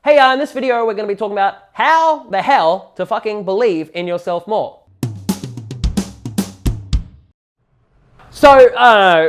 Hey, in this video, we're going to be talking about how the hell to fucking believe in yourself more. So,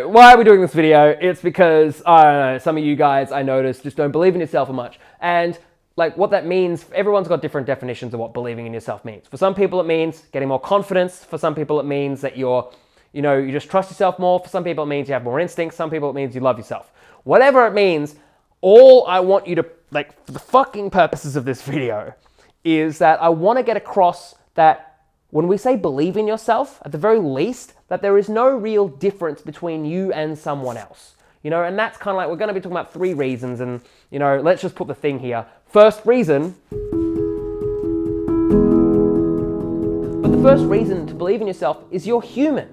why are we doing this video? It's because, some of you guys, I noticed, just don't believe in yourself as much. And, like, what that means, everyone's got different definitions of what believing in yourself means. For some people, it means getting more confidence. For some people, it means that you just trust yourself more. For some people, it means you have more instincts. Some people, it means you love yourself. Whatever it means, all I want you to, like, for the fucking purposes of this video, is that I want to get across that when we say believe in yourself, at the very least, that there is no real difference between you and someone else. And that's kind of like, we're going to be talking about 3 reasons, and, let's just put the thing here. First reason, but the first reason to believe in yourself is you're human,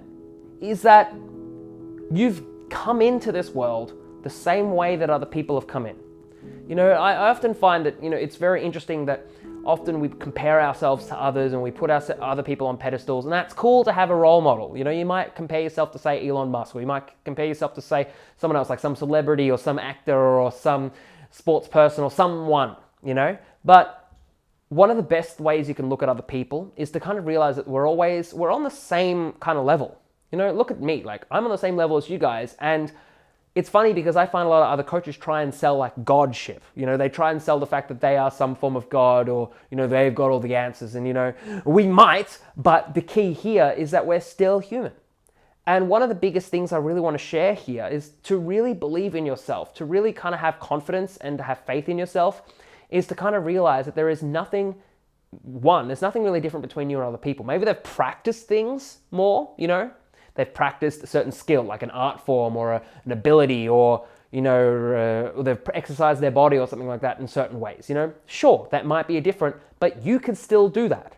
is that you've come into this world the same way that other people have come in. I often find that, it's very interesting that often we compare ourselves to others and we put other people on pedestals, and that's cool to have a role model. You might compare yourself to, say, Elon Musk, or you might compare yourself to, say, someone else, like some celebrity or some actor or some sports person or someone, But one of the best ways you can look at other people is to kind of realize that we're on the same kind of level. Look at me, like, I'm on the same level as you guys, and it's funny because I find a lot of other coaches try and sell, like, godship. They try and sell the fact that they are some form of god, or, they've got all the answers, and, we might, but the key here is that we're still human. And one of the biggest things I really want to share here is to really believe in yourself, to really kind of have confidence and to have faith in yourself, is to kind of realize that there's nothing really different between you and other people. Maybe they've practiced things more, They've practiced a certain skill, like an art form or an ability, or, or they've exercised their body or something like that in certain ways, Sure, that might be different, but you can still do that,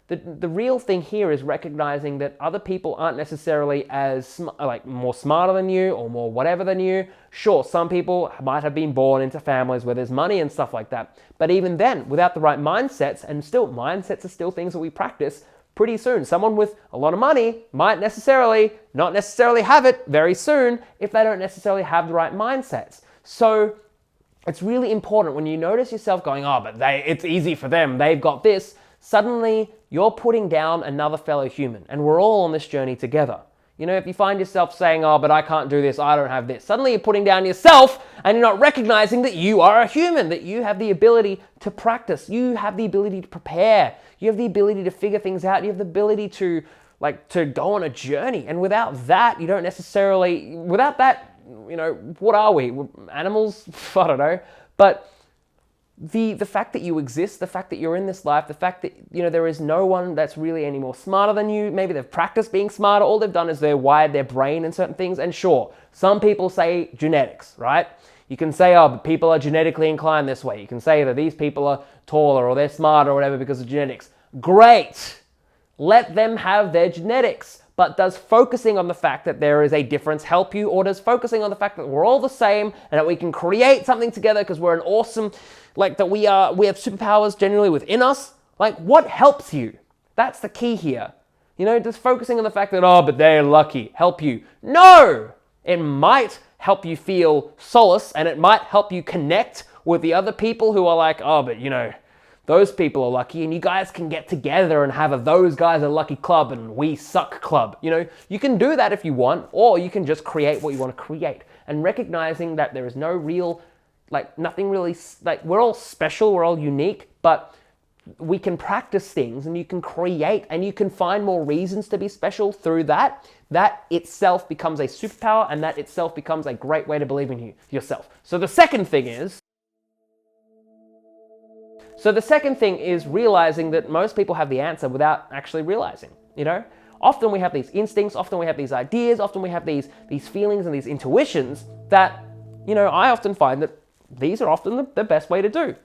The real thing here is recognizing that other people aren't necessarily as, more smarter than you or more whatever than you. Sure, some people might have been born into families where there's money and stuff like that. But even then, without the right mindsets, and still, mindsets are still things that we practice, pretty soon, someone with a lot of money might not necessarily have it very soon if they don't necessarily have the right mindsets. So it's really important when you notice yourself going, it's easy for them, they've got this. Suddenly, you're putting down another fellow human, and we're all on this journey together. If you find yourself saying, but I can't do this, I don't have this, suddenly you're putting down yourself, and you're not recognizing that you are a human, that you have the ability to practice, you have the ability to prepare, you have the ability to figure things out, you have the ability to go on a journey. And without that, what are we? We're animals? I don't know. But the fact that you exist, the fact that you're in this life, the fact that, there is no one that's really any more smarter than you. Maybe they've practiced being smarter. All they've done is they've wired their brain in certain things. And sure, some people say genetics, right? You can say, but people are genetically inclined this way. You can say that these people are taller or they're smarter or whatever because of genetics. Great. Let them have their genetics. But does focusing on the fact that there is a difference help you? Or does focusing on the fact that we're all the same and that we can create something together because we're an awesome, that we have superpowers generally within us? What helps you? That's the key here. Does focusing on the fact that, but they're lucky help you? No! It might help you feel solace, and it might help you connect with the other people who are like, those people are lucky, and you guys can get together and have a those guys are lucky club and we suck club. You can do that if you want, or you can just create what you want to create. And recognizing that there is no real, nothing really, we're all special, we're all unique, but we can practice things and you can create and you can find more reasons to be special through that. That itself becomes a superpower, and that itself becomes a great way to believe in yourself. So the second thing is realizing that most people have the answer without actually realizing, Often we have these instincts, often we have these ideas, often we have these feelings and these intuitions that, I often find that these are often the best way to do.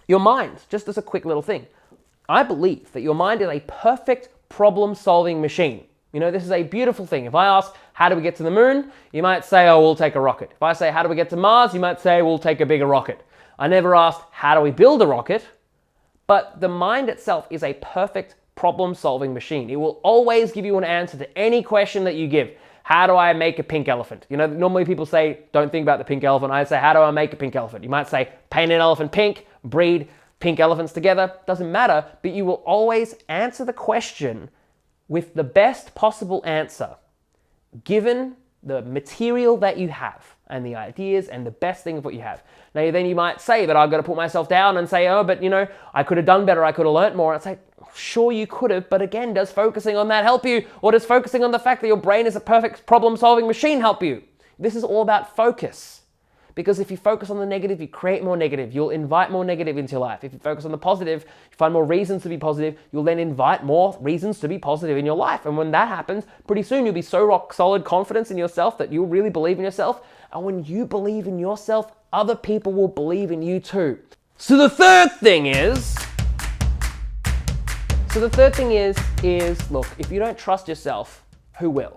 Your mind, just as a quick little thing. I believe that your mind is a perfect problem-solving machine. This is a beautiful thing. If I ask, how do we get to the moon? You might say, we'll take a rocket. If I say, how do we get to Mars? You might say, we'll take a bigger rocket. I never asked, how do we build a rocket? But the mind itself is a perfect problem-solving machine. It will always give you an answer to any question that you give. how do I make a pink elephant? You know, normally people say, don't think about the pink elephant. I say, how do I make a pink elephant? You might say, paint an elephant pink, breed pink elephants together. Doesn't matter, but you will always answer the question with the best possible answer, given the material that you have and the ideas and the best thing of what you have. Now, then you might say that I've got to put myself down and say, oh, but you know, I could have done better. I could have learnt more. It's like, sure you could have, but again, does focusing on that help you? Or does focusing on the fact that your brain is a perfect problem-solving machine help you? This is all about focus. Because if you focus on the negative, you create more negative. You'll invite more negative into your life. If you focus on the positive, you find more reasons to be positive. You'll then invite more reasons to be positive in your life. And when that happens, pretty soon you'll be so rock solid confidence in yourself that you'll really believe in yourself. And when you believe in yourself, other people will believe in you too. So the third thing is, look, if you don't trust yourself, who will?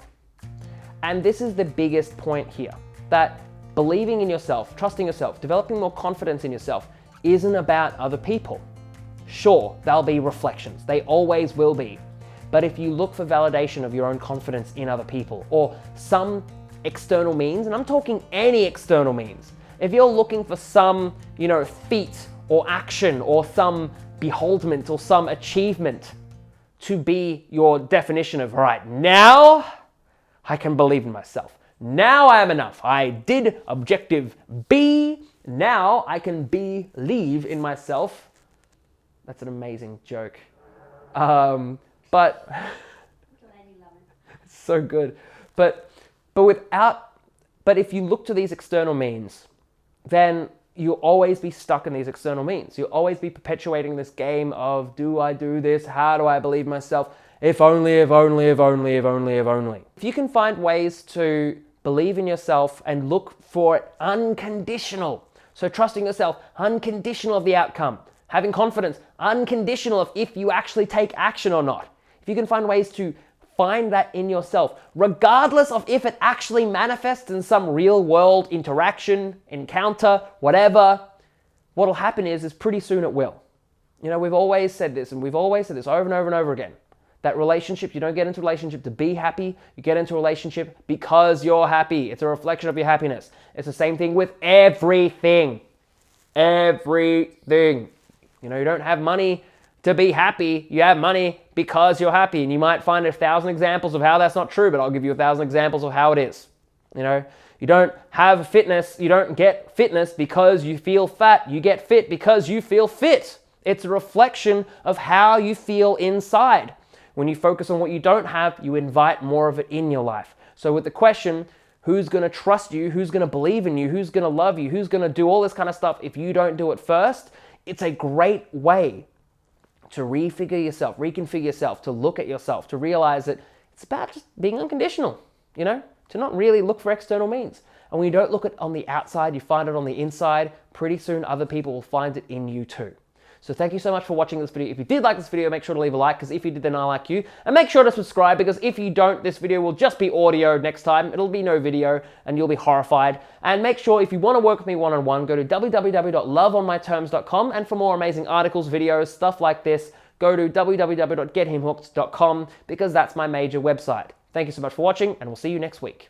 And this is the biggest point here, that believing in yourself, trusting yourself, developing more confidence in yourself isn't about other people. Sure, there'll be reflections. They always will be. But if you look for validation of your own confidence in other people or some external means, and I'm talking any external means, if you're looking for some, feat or action or some beholdment or some achievement to be your definition of, all right, now I can believe in myself. Now I am enough. I did objective B. Now I can believe in myself. That's an amazing joke. But it's so good. But if you look to these external means, then you'll always be stuck in these external means. You'll always be perpetuating this game of, do I do this? How do I believe myself? If only, if only, if only, if only, if only. If you can find ways to believe in yourself and look for it unconditional. So trusting yourself, unconditional of the outcome. Having confidence, unconditional of if you actually take action or not. If you can find ways to find that in yourself, regardless of if it actually manifests in some real world interaction, encounter, whatever, what'll happen is pretty soon it will. We've always said this, and we've always said this over and over and over again. That relationship, you don't get into a relationship to be happy, you get into a relationship because you're happy. It's a reflection of your happiness. It's the same thing with everything. Everything. You don't have money to be happy, you have money because you're happy. And you might find 1,000 examples of how that's not true, but I'll give you 1,000 examples of how it is. You don't have fitness, you don't get fitness because you feel fat, you get fit because you feel fit. It's a reflection of how you feel inside. When you focus on what you don't have, you invite more of it in your life. So with the question, who's going to trust you, who's going to believe in you, who's going to love you, who's going to do all this kind of stuff if you don't do it first, it's a great way to reconfigure yourself, to look at yourself, to realize that it's about just being unconditional, to not really look for external means. And when you don't look at it on the outside, you find it on the inside, pretty soon other people will find it in you too. So thank you so much for watching this video. If you did like this video, make sure to leave a like, because if you did, then I like you. And make sure to subscribe, because if you don't, this video will just be audio next time. It'll be no video, and you'll be horrified. And make sure, if you want to work with me one-on-one, go to www.loveonmyterms.com. And for more amazing articles, videos, stuff like this, go to www.gethimhooked.com, because that's my major website. Thank you so much for watching, and we'll see you next week.